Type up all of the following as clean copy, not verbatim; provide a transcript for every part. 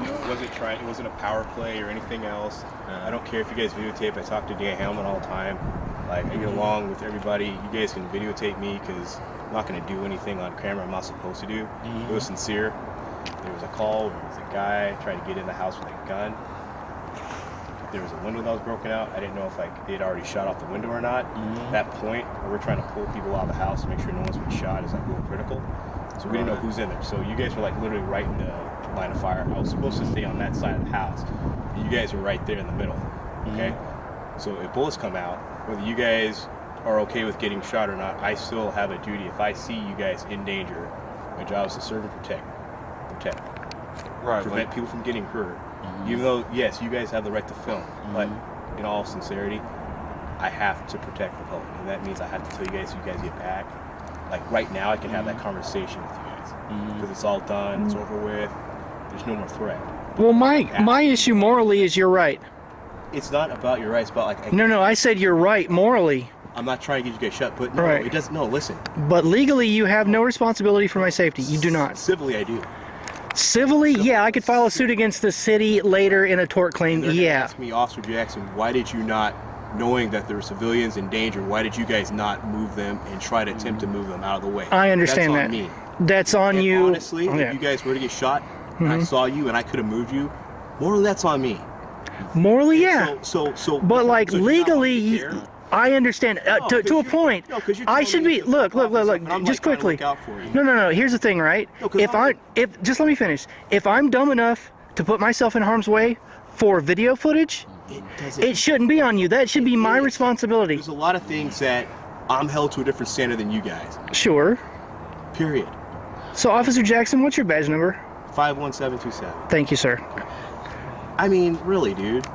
It wasn't a power play or anything else. I don't care if you guys videotape. I talk to Dan Hellman all the time. Like, I get along with everybody. You guys can videotape me because I'm not going to do anything on camera I'm not supposed to do. It was sincere. There was a call. There was a guy trying to get in the house with a gun. There was a window that was broken out. I didn't know if like they had already shot off the window or not. That point where we're trying to pull people out of the house to make sure no one's been shot is like real critical. So we didn't know who's in there. So you guys were like literally right in the line of fire. I was supposed to stay on that side of the house. You guys were right there in the middle. Okay? So if bullets come out, whether you guys are okay with getting shot or not, I still have a duty. If I see you guys in danger, my job is to serve and protect. Prevent people from getting hurt. Even though, yes, you guys have the right to film, but in all sincerity, I have to protect the public. And that means I have to tell you guys so you guys get back. Like right now, I can have that conversation with you guys. Because it's all done, it's over with, there's no more threat. Well, my issue morally is you're right. It's not about your rights, but like... No, I said you're right morally. I'm not trying to get you guys shut, but no, it doesn't, no, listen. But legally, you have no responsibility for my safety. You do not. Civilly, I do. Civilly, yeah, I could file a suit against the city later in a tort claim, yeah. Ask me, Officer Jackson, why did you not, knowing that there were civilians in danger, why did you guys not move them and try to attempt to move them out of the way? I understand that. That's on me. That's on you. Honestly, if you guys were to get shot, and I saw you and I could have moved you, morally, that's on me. Morally, yeah. But like legally, I understand to a point. I should be look. Just quickly. No. Here's the thing, right? If just let me finish. If I'm dumb enough to put myself in harm's way for video footage, it shouldn't be on you. That should be my responsibility. There's a lot of things that I'm held to a different standard than you guys. Sure. Period. So, Officer Jackson, what's your badge number? 51727. Thank you, sir. I mean, really, dude.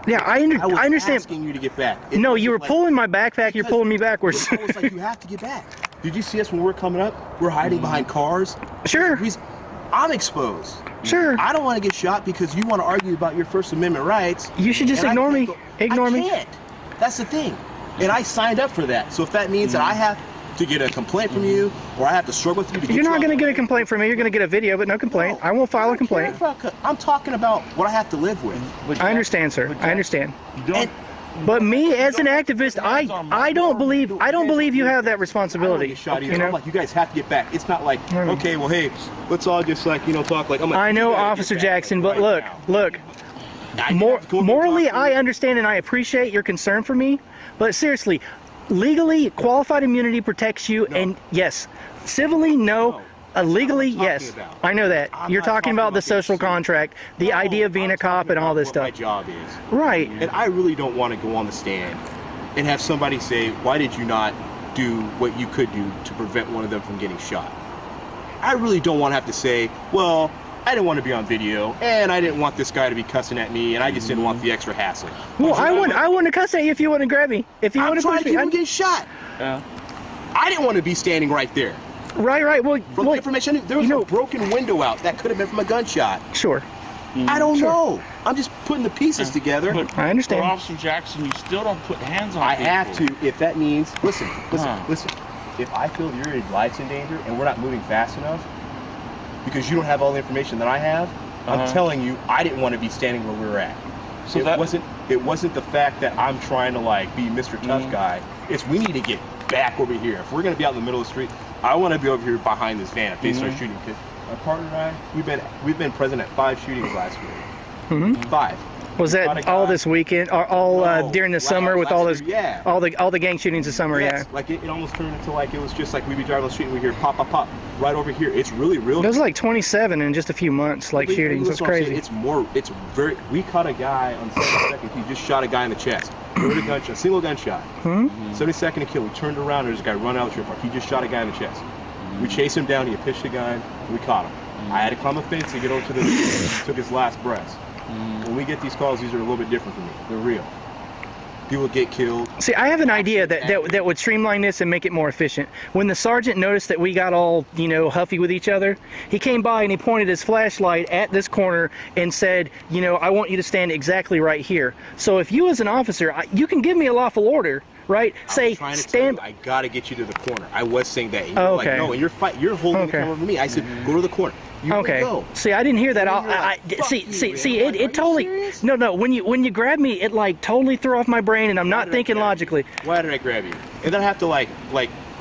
Yeah, I understand. I was asking you to get back. No, you were pulling my backpack. You're pulling me backwards. I was like, you have to get back. Did you see us when we were coming up? We're hiding behind cars. Sure. I'm exposed. Sure. I don't want to get shot because you want to argue about your First Amendment rights. You should just ignore me. Ignore me. I can't. That's the thing. And I signed up for that. So if that means that I have to get a complaint from you, or I have to struggle with you to get You're not going to get a complaint from me. You're going to get a video, but no complaint. I won't file a complaint. I'm talking about what I have to live with. I understand, sir. I understand. But me as an activist, I don't believe you have that responsibility. You know, like you guys have to get back. It's not like okay, well, hey, let's all just like talk like. I know, Officer Jackson, but look. Morally, I understand and I appreciate your concern for me, but seriously, legally, qualified immunity protects you, and yes, civilly, no. Legally, yes. I know that. You're talking about the social contract, the idea of being a cop and all this stuff. My job is. Right. And I really don't want to go on the stand and have somebody say, why did you not do what you could do to prevent one of them from getting shot? I really don't want to have to say, well, I didn't want to be on video, and I didn't want this guy to be cussing at me, and I just didn't want the extra hassle. Well, I wouldn't have cussed at you if you wouldn't grab me. If you would have pushed me, I'm get shot. Yeah. I didn't want to be standing right there. Right. Well, from the information, there was a broken window out that could have been from a gunshot. Sure. I don't know. I'm just putting the pieces together. But I understand. For Officer Jackson, you still don't put hands on people. I have to, if that means, listen. If I feel your life's in danger and we're not moving fast enough, because you don't have all the information that I have, I'm telling you, I didn't want to be standing where we were at. So it wasn't the fact that I'm trying to like be Mr. Tough Guy. It's we need to get back over here. If we're gonna be out in the middle of the street, I want to be over here behind this van if they start shooting. Because my partner and I, we've been present at 5 shootings last week. 5. Was that all this weekend, or all during the summer with all this, all the gang shootings this summer? Yes. Like it almost turned into like it was just like we'd be driving on the street and we hear pop, pop, pop right over here. It's really real. There's like 27 in just a few months, like shootings. That's crazy. It's very. We caught a guy on 72nd. He just shot a guy in the chest. Heard a gunshot, single gunshot. 72nd to kill. We turned around. There's a guy running out of the trailer park. He just shot a guy in the chest. We chased him down. He had pitched the gun. We caught him. I had to climb a fence to get over to the. Took his last breaths. When we get these calls, these are a little bit different for me. They're real. People get killed. See, I have an idea that would streamline this and make it more efficient. When the sergeant noticed that we got all, huffy with each other, he came by and he pointed his flashlight at this corner and said, I want you to stand exactly right here. So if you as an officer, you can give me a lawful order, right? Say, stand. I gotta get you to the corner. I was saying that. And okay. Like, no, and you're holding the camera over me. I said, go to the corner. Okay. Go. See, I didn't hear that. It totally. No. When you grab me, it like totally threw off my brain, and I'm not thinking logically. Why did I grab you? And then I have to like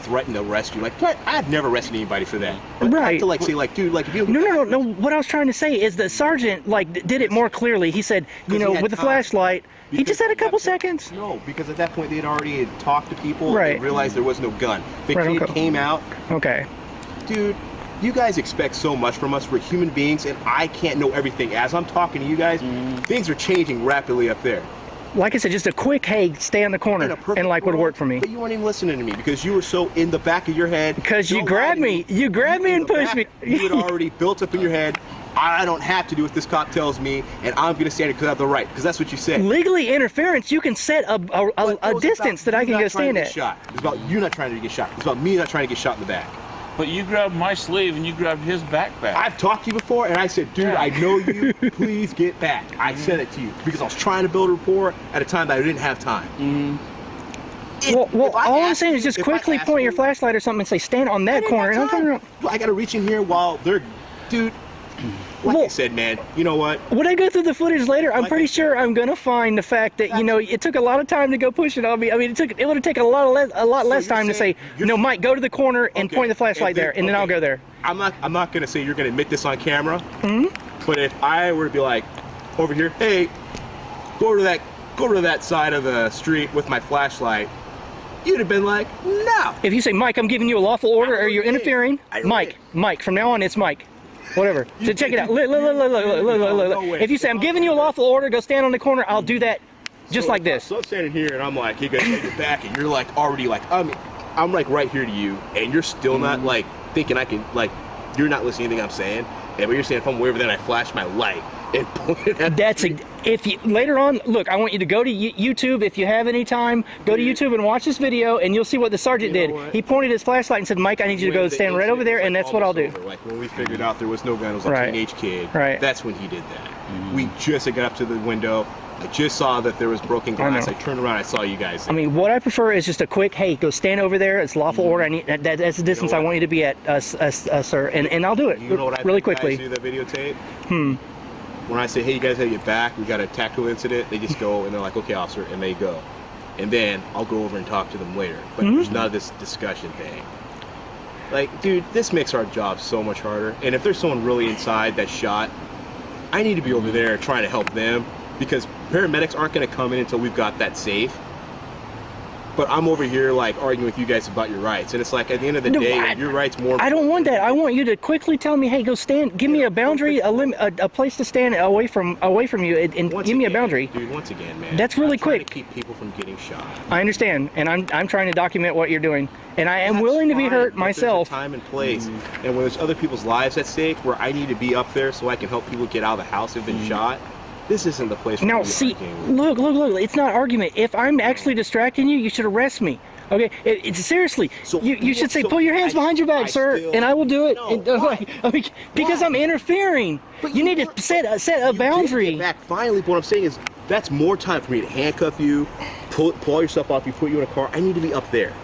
threaten to arrest you. Like, I've never arrested anybody for that. But right. I have to like say like, dude, like if you. No. What I was trying to say is the sergeant like did it more clearly. He said, you know, with the flashlight. He just had a couple seconds. No, because at that point they had already talked to people. Right. And realized there was no gun. The kid came out. Okay. Dude, you guys expect so much from us. We're human beings, and I can't know everything. As I'm talking to you guys, things are changing rapidly up there. Like I said, just a quick, hey, stay on the corner, and like would work for me. But you weren't even listening to me because you were so in the back of your head. Because you grabbed me. You grabbed me and pushed me. You had already built up in your head, I don't have to do what this cop tells me, and I'm going to stand it because I have the right, because that's what you said. Legally interference, you can set a distance that I can go stand at. It's about you not trying to get shot. It's about me not trying to get shot in the back. But you grabbed my sleeve and you grabbed his backpack. I've talked to you before, and I said, dude, I know you. Please get back. I said it to you because I was trying to build a rapport at a time that I didn't have time. Well, all I'm saying is just quickly point your flashlight or something and say, stand on that corner. And I'm turning around. I got to reach in here while they're, dude. Like I said, man, you know what? When I go through the footage later, I'm pretty sure I'm gonna find the fact that you know it took a lot of time to go push it on me. I mean, it would have taken a lot less time to say, no, Mike, go to the corner and point the flashlight there, and then I'll go there. I'm not gonna say you're gonna admit this on camera. But if I were to be like, over here, hey, go to that side of the street with my flashlight, you'd have been like, no. If you say, Mike, I'm giving you a lawful order, or you're interfering, Mike, from now on it's Mike. Whatever. So check it out. Look. If you say, I'm giving you a lawful order, go stand on the corner, I'll do that just like this. So I'm standing here and I'm like, you guys take it back, and you're like already like, I'm like right here to you, and you're still not like thinking I can, like, you're not listening to anything I'm saying. And what you're saying, if I'm way over there, I flash my light and point it at if you later on, look, I want you to go to YouTube if you have any time. Go to YouTube and watch this video, and you'll see what the sergeant did. He pointed his flashlight and said, Mike, I need you to go stand right over there, and that's what I'll do. Like when we figured out there was no gun, it was a teenage kid. Right. That's when he did that. We just got up to the window. I just saw that there was broken glass. I turned around, I saw you guys there. I mean, what I prefer is just a quick, hey, go stand over there. It's lawful order. I need that's the distance I want you to be at, sir, and I'll do it really quickly. You know what I think guys do that videotape? When I say, hey, you guys have your back, we got a tactical incident, they just go and they're like, okay, officer, and they go. And then I'll go over and talk to them later. But there's none of this discussion thing. Like, dude, this makes our job so much harder. And if there's someone really inside that's shot, I need to be over there trying to help them, because paramedics aren't going to come in until we've got that safe. But I'm over here like arguing with you guys about your rights, and it's like at the end of the day, your rights more. I don't want that. I want you to quickly tell me, hey, go stand. Give me a boundary, a place to stand away from you, and give me a boundary. Dude, once again, man. That's really quick. To keep people from getting shot. I understand, and I'm trying to document what you're doing, and I am willing to be hurt myself. There's a time and place, and when there's other people's lives at stake, where I need to be up there so I can help people get out of the house who've been shot. This isn't the place. Now, see, look. It's not argument. If I'm actually distracting you, you should arrest me. Okay? Seriously. So, you should say, pull your hands behind your back, sir, and I will do it. No, because I'm interfering. But you need to set a boundary. Get back finally. But what I'm saying is, that's more time for me to handcuff you, pull yourself off, put you in a car. I need to be up there.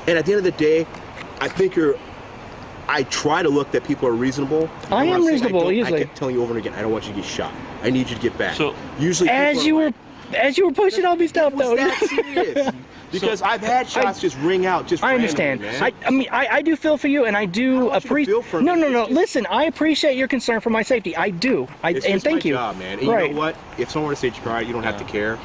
And at the end of the day, I think I try to look that people are reasonable. I am reasonable, usually. I kept telling you over and again, I don't want you to get shot. I need you to get back. So usually, as you were pushing all these stuff, though. That serious? Because I've had shots just ring out. I understand. Man. I mean, I do feel for you, and I do appreciate. No. Listen, I appreciate your concern for my safety. I do. And thank you. Job, man. And right. You know what? If someone were to say you're right, you don't have to care.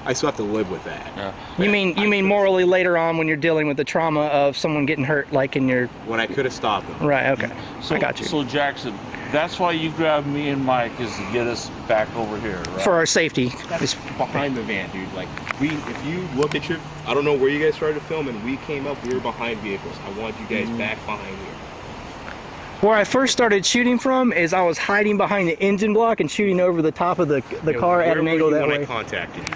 I still have to live with that. Yeah. You mean morally later on when you're dealing with the trauma of someone getting hurt, like in your. When I could have stopped them. Right. Okay. I got you. So Jackson, that's why you grabbed me and Mike, is to get us back over here, right? For our safety. That's behind the van, dude. Like if you look at I don't know where you guys started filming. We came up. We were behind vehicles. I want you guys back behind here. Where I first started shooting from is I was hiding behind the engine block and shooting over the top of the car at an angle that way. When I contacted you.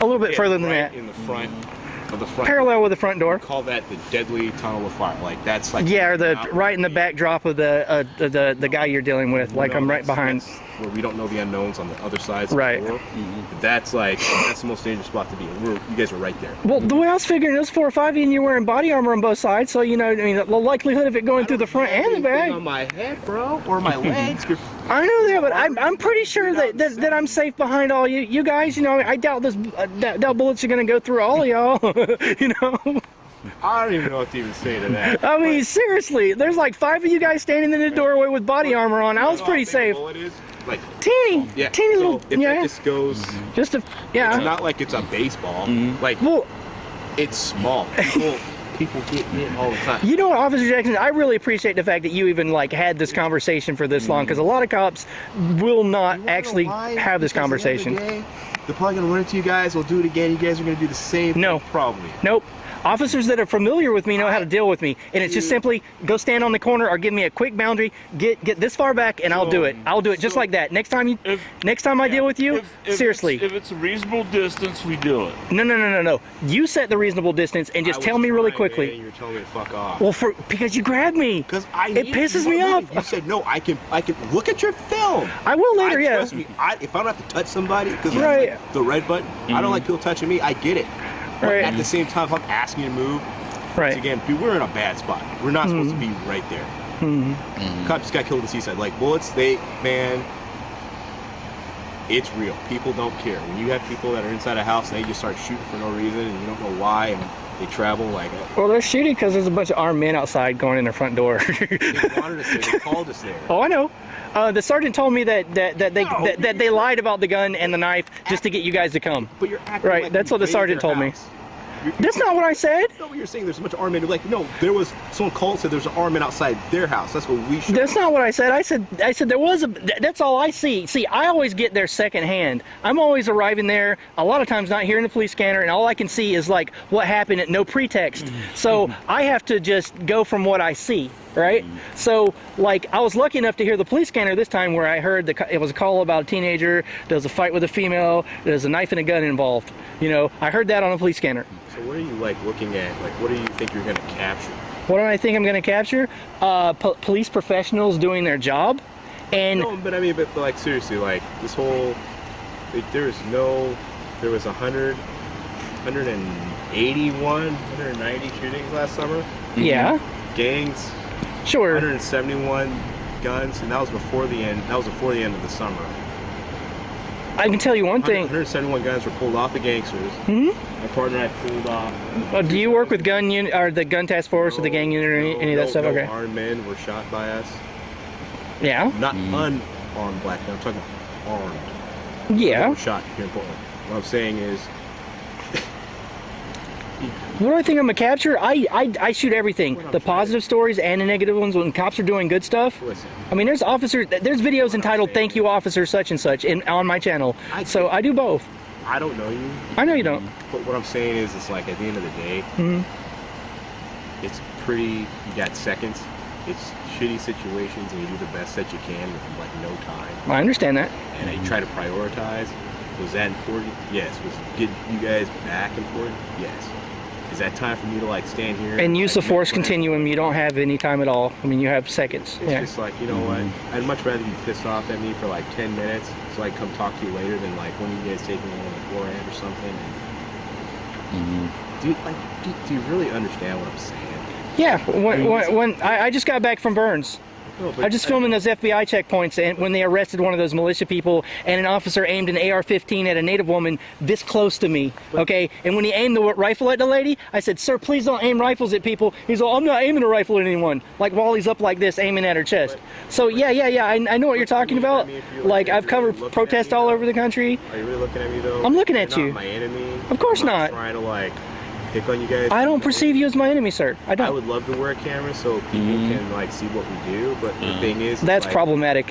A little bit further than that. In the front. of the front. Parallel with the front door. We call that the deadly tunnel of fire. Like that's like or the right in the backdrop of the guy you're dealing with. Like I'm right behind. Where we don't know the unknowns on the other sides right. of the door. That's the most dangerous spot to be. You guys are right there. Well, the way I was figuring, it was 4 or 5 and you're wearing body armor on both sides, so you know, I mean, the likelihood of it going through the front and the back. On my head, bro, or my legs. I know that, but I'm pretty sure that I'm safe behind all you guys. You know, I doubt doubt bullets are gonna go through all of y'all. You know. I don't even know what to even say to that. I mean, seriously, there's like 5 of you guys standing in the doorway with body armor on. I was pretty safe. Like teeny little. If that just goes. Just It's not like it's a baseball. Like, well, it's small. People get hit all the time. You know what, Officer Jackson, I really appreciate the fact that you even like had this conversation for this long, because a lot of cops will not actually have this conversation. They're probably gonna run into you guys. We'll do it again. You guys are gonna do the same. No, probably. Nope. Officers that are familiar with me know how to deal with me, and it's just simply go stand on the corner or give me a quick boundary, get this far back, and I'll do it. I'll do it just like that. Next time I deal with you, seriously. If it's a reasonable distance, we do it. No. You set the reasonable distance and just tell me really quickly. Man, you're telling me to fuck off. Well, because you grabbed me. Because it pisses me off. You said no. I can look at your film. I will later. Yeah. Trust me. If I don't have to touch somebody because right. the red button, I don't like people touching me. I get it. But right. at the same time, if I'm asking you to move, right. Again, dude, we're in a bad spot. We're not supposed to be right there. Cop just got killed in the seaside. Like bullets, man, it's real. People don't care. When you have people that are inside a house and they just start shooting for no reason and you don't know why, and they travel like. Well, they're shooting because there's a bunch of armed men outside going in their front door. They wanted us there. They called us there. Oh, I know. The sergeant told me that they lied about the gun and the knife just to get you guys to come. But you're acting right. Like that's what the sergeant told me. That's not what I said. No, but you're saying there's a bunch of armed men. Like, no, there was someone called said there's an armed man outside their house. That's what we should. That's not what I said. I said there was a. That's all I see. See, I always get there secondhand. I'm always arriving there. A lot of times not hearing the police scanner, and all I can see is like what happened at no pretext. So I have to just go from what I see. Right? So, like, I was lucky enough to hear the police scanner this time where I heard it was a call about a teenager, there was a fight with a female, there's a knife and a gun involved. You know, I heard that on the police scanner. So what are you, like, looking at? Like, what do you think you're going to capture? What do I think I'm going to capture? Police professionals doing their job. And no, but I mean, like, seriously, like, this whole, like, there was 100, 181, 190 shootings last summer. Yeah. Gangs. Sure. 171 guns, and that was before the end. That was before the end of the summer. I can tell you one thing. 171 guns were pulled off the gangsters. My partner and I pulled off. Do you work with gun unit or the gun task force or the gang unit or any of that stuff? Okay. Armed men were shot by us. Yeah. Not unarmed black men. I'm talking armed. Yeah. They were shot here in Portland. What I'm saying is. What do I think I'm gonna capture? I shoot everything. The positive stories and the negative ones when cops are doing good stuff. Listen. I mean, there's videos entitled "Thank You, Officer Such and Such" on my channel. So I do both. I don't know you. I know you don't. But what I'm saying is, it's like at the end of the day, it's pretty. You got seconds. It's shitty situations, and you do the best that you can with like no time. I understand that. And I try to prioritize. Was that important? Yes. Was getting you guys back important? Yes. Is that time for me to like stand here and use the force continuum? You don't have any time at all. I mean, you have seconds. It's just like, you know what? I'd much rather you pissed off at me for like 10 minutes so I can come talk to you later than like when you guys take me on the forehead or something. Do you really understand what I'm saying? Yeah. When I just got back from Burns. I just filming those FBI checkpoints, and when they arrested one of those militia people, and an officer aimed an AR-15 at a Native woman this close to me, okay? And when he aimed the rifle at the lady, I said, "Sir, please don't aim rifles at people." He's like, "I'm not aiming a rifle at anyone." Like while he's up like this, aiming at her chest. So yeah, I know what you're talking about. Like I've covered protests all over the country. Are you really looking at me though? I'm looking at you. Not my enemy. Of course not. Trying to like pick on you guys. I don't perceive you as my enemy, sir. I don't. I would love to wear a camera so people can like see what we do, but the thing is, that's like, problematic.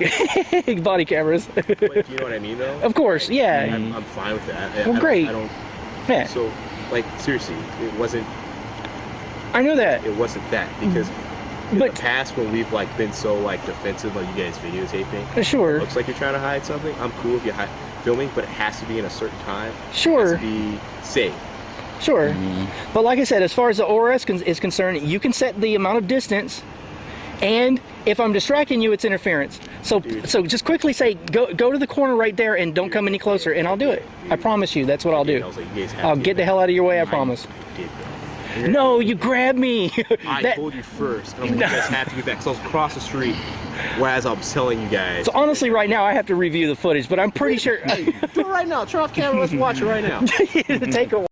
Body cameras. Like, you know what I mean, though? Of course, yeah. I'm fine with that. Well, great. I don't. Yeah. So, like, seriously, it wasn't. I know that. It wasn't that because. In the past, when we've like been so like defensive, like you guys videotaping, sure. It looks like you're trying to hide something. I'm cool if you're filming, but it has to be in a certain time. Sure. It has to be safe. Sure. But like I said, as far as the ORS is concerned, you can set the amount of distance, and if I'm distracting you, it's interference. So just quickly say, go to the corner right there and don't come any closer, and I'll do it. I promise you, that's what I'll do. I'll get the hell out of your way, I promise. No, you grabbed me. I told you first. You guys have to get back because I was across the street as I was telling you guys. So honestly, right now, I have to review the footage, but I'm pretty sure. Do it right now. Turn off camera. Let's watch it right now. Take a